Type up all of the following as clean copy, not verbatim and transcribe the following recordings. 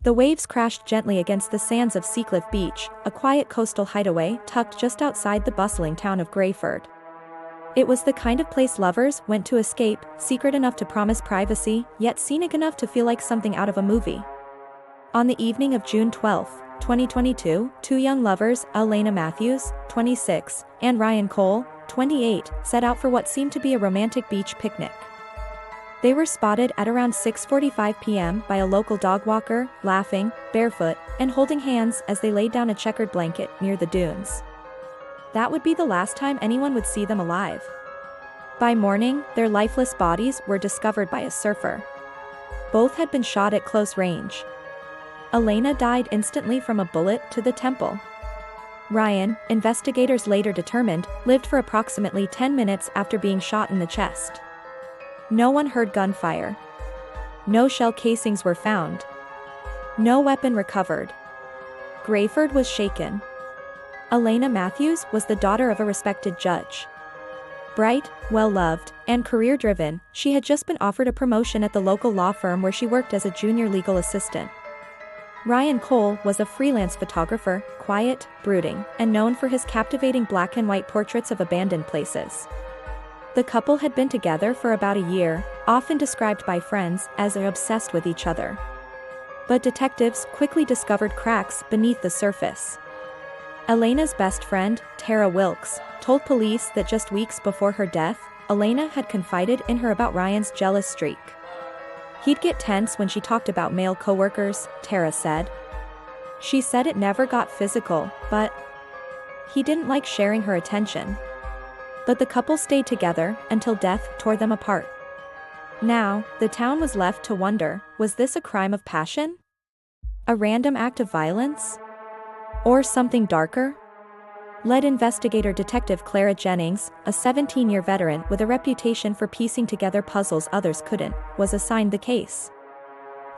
The waves crashed gently against the sands of Seacliff Beach, a quiet coastal hideaway tucked just outside the bustling town of Greyford. It was the kind of place lovers went to escape, secret enough to promise privacy, yet scenic enough to feel like something out of a movie. On the evening of June 12, 2022, two young lovers, Elena Matthews, 26, and Ryan Cole, 28, set out for what seemed to be a romantic beach picnic. They were spotted at around 6:45 p.m. by a local dog walker, laughing, barefoot, and holding hands as they laid down a checkered blanket near the dunes. That would be the last time anyone would see them alive. By morning, their lifeless bodies were discovered by a surfer. Both had been shot at close range. Elena died instantly from a bullet to the temple. Ryan, investigators later determined, lived for approximately 10 minutes after being shot in the chest. No one heard gunfire. No shell casings were found. No weapon recovered. Greyford was shaken. Elena Matthews was the daughter of a respected judge. Bright, well-loved, and career-driven, she had just been offered a promotion at the local law firm where she worked as a junior legal assistant. Ryan Cole was a freelance photographer, quiet, brooding, and known for his captivating black and white portraits of abandoned places. The couple had been together for about a year, often described by friends as obsessed with each other. But detectives quickly discovered cracks beneath the surface. Elena's best friend, Tara Wilkes, told police that just weeks before her death, Elena had confided in her about Ryan's jealous streak. He'd get tense when she talked about male coworkers, Tara said. She said it never got physical, but he didn't like sharing her attention. But the couple stayed together until death tore them apart. Now, the town was left to wonder, was this a crime of passion? A random act of violence? Or something darker? Lead investigator Detective Clara Jennings, a 17-year veteran with a reputation for piecing together puzzles others couldn't, was assigned the case.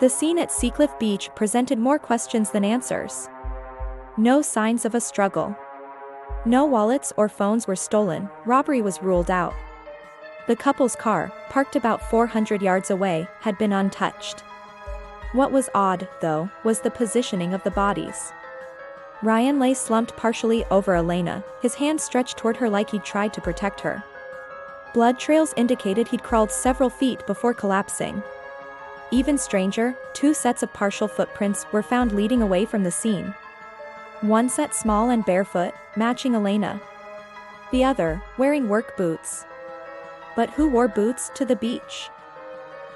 The scene at Seacliff Beach presented more questions than answers. No signs of a struggle. No wallets or phones were stolen, robbery was ruled out. The couple's car, parked about 400 yards away, had been untouched. What was odd, though, was the positioning of the bodies. Ryan lay slumped partially over Elena, his hand stretched toward her like he'd tried to protect her. Blood trails indicated he'd crawled several feet before collapsing. Even stranger, two sets of partial footprints were found leading away from the scene. One set small and barefoot, matching Elena. The other, wearing work boots. But who wore boots to the beach?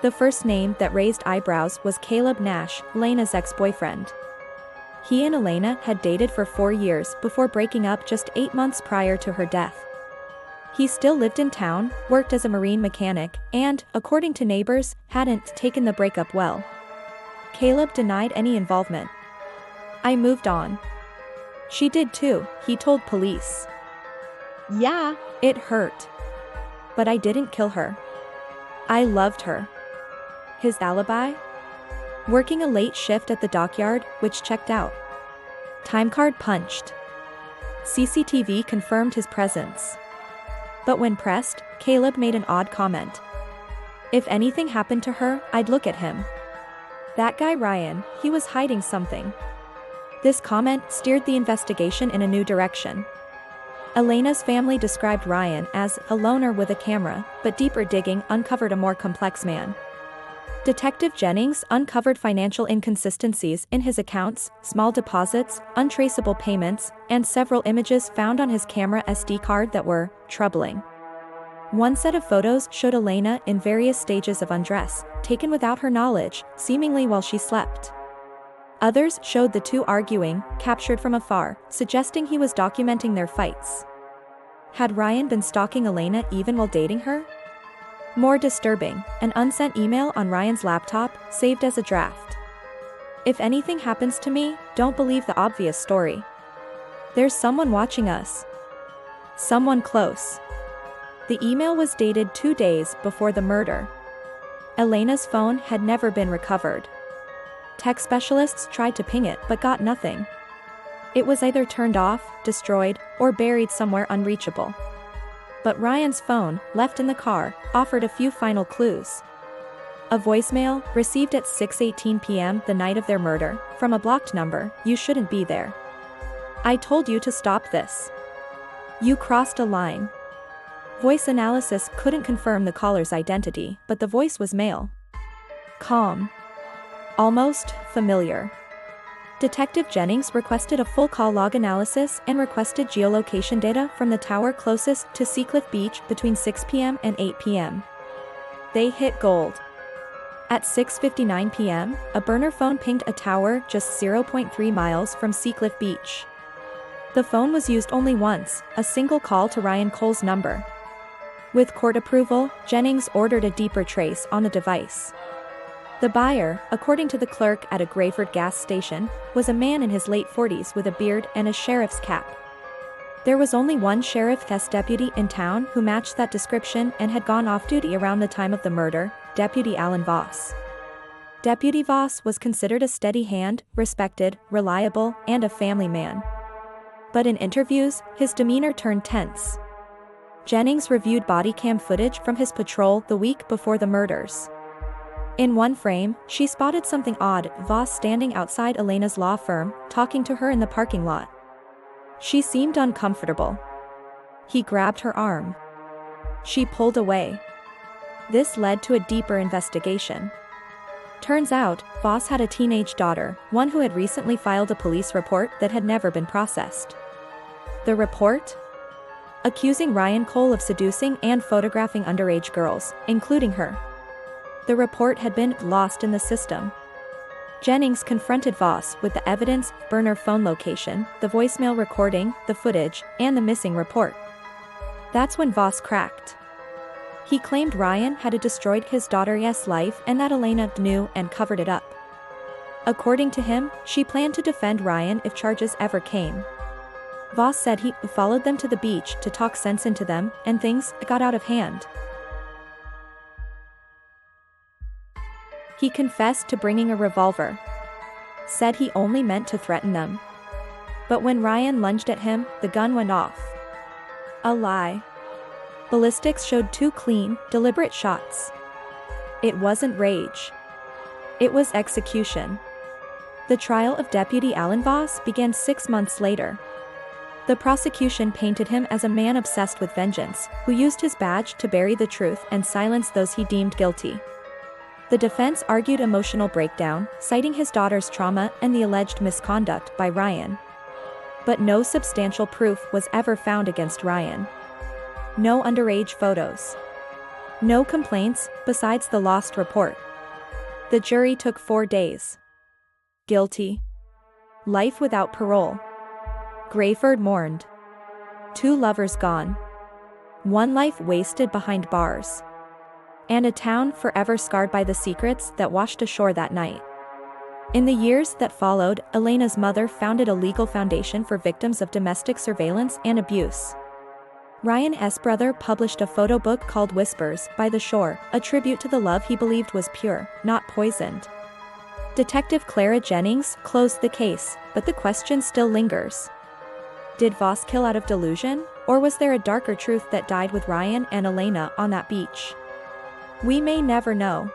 The first name that raised eyebrows was Caleb Nash, Elena's ex-boyfriend. He and Elena had dated for 4 years before breaking up just 8 months prior to her death. He still lived in town, worked as a marine mechanic, and, according to neighbors, hadn't taken the breakup well. Caleb denied any involvement. "I moved on." "She did too," he told police. "Yeah, it hurt. But I didn't kill her. I loved her." His alibi? Working a late shift at the dockyard, which checked out. Timecard punched. CCTV confirmed his presence. But when pressed, Caleb made an odd comment. "If anything happened to her, I'd look at him. That guy Ryan, he was hiding something." This comment steered the investigation in a new direction. Elena's family described Ryan as a loner with a camera, but deeper digging uncovered a more complex man. Detective Jennings uncovered financial inconsistencies in his accounts, small deposits, untraceable payments, and several images found on his camera SD card that were troubling. One set of photos showed Elena in various stages of undress, taken without her knowledge, seemingly while she slept. Others showed the two arguing, captured from afar, suggesting he was documenting their fights. Had Ryan been stalking Elena even while dating her? More disturbing, an unsent email on Ryan's laptop, saved as a draft. "If anything happens to me, don't believe the obvious story. There's someone watching us. Someone close." The email was dated 2 days before the murder. Elena's phone had never been recovered. Tech specialists tried to ping it but got nothing. It was either turned off, destroyed, or buried somewhere unreachable. But Ryan's phone, left in the car, offered a few final clues. A voicemail, received at 6:18 p.m. the night of their murder, from a blocked number. You shouldn't be there. I told you to stop this. You crossed a line. Voice analysis couldn't confirm the caller's identity, but the voice was male. Calm. Almost familiar. Detective Jennings requested a full call log analysis and requested geolocation data from the tower closest to Seacliff Beach between 6 p.m. and 8 p.m. They hit gold. At 6:59 p.m., a burner phone pinged a tower just 0.3 miles from Seacliff Beach. The phone was used only once, a single call to Ryan Cole's number. With court approval, Jennings ordered a deeper trace on the device. The buyer, according to the clerk at a Greyford gas station, was a man in his late 40s with a beard and a sheriff's cap. There was only one sheriff's deputy in town who matched that description and had gone off duty around the time of the murder, Deputy Alan Voss. Deputy Voss was considered a steady hand, respected, reliable, and a family man. But in interviews, his demeanor turned tense. Jennings reviewed body cam footage from his patrol the week before the murders. In one frame, she spotted something odd: Voss standing outside Elena's law firm, talking to her in the parking lot. She seemed uncomfortable. He grabbed her arm. She pulled away. This led to a deeper investigation. Turns out, Voss had a teenage daughter, one who had recently filed a police report that had never been processed. The report? Accusing Ryan Cole of seducing and photographing underage girls, including her. The report had been lost in the system. Jennings confronted Voss with the evidence: burner phone location, the voicemail recording, the footage, and the missing report. That's when Voss cracked. He claimed Ryan had destroyed his daughter's life and that Elena knew and covered it up. According to him, she planned to defend Ryan if charges ever came. Voss said he followed them to the beach to talk sense into them, and things got out of hand. He confessed to bringing a revolver. Said he only meant to threaten them. But when Ryan lunged at him, the gun went off. A lie. Ballistics showed 2 clean, deliberate shots. It wasn't rage. It was execution. The trial of Deputy Alan Voss began 6 months later. The prosecution painted him as a man obsessed with vengeance, who used his badge to bury the truth and silence those he deemed guilty. The defense argued emotional breakdown, citing his daughter's trauma and the alleged misconduct by Ryan. But no substantial proof was ever found against Ryan. No underage photos. No complaints, besides the lost report. The jury took 4 days. Guilty. Life without parole. Greyford mourned. 2 lovers gone. 1 life wasted behind bars. And a town forever scarred by the secrets that washed ashore that night. In the years that followed, Elena's mother founded a legal foundation for victims of domestic surveillance and abuse. Ryan's brother published a photo book called Whispers by the Shore, a tribute to the love he believed was pure, not poisoned. Detective Clara Jennings closed the case, but the question still lingers. Did Voss kill out of delusion, or was there a darker truth that died with Ryan and Elena on that beach? We may never know.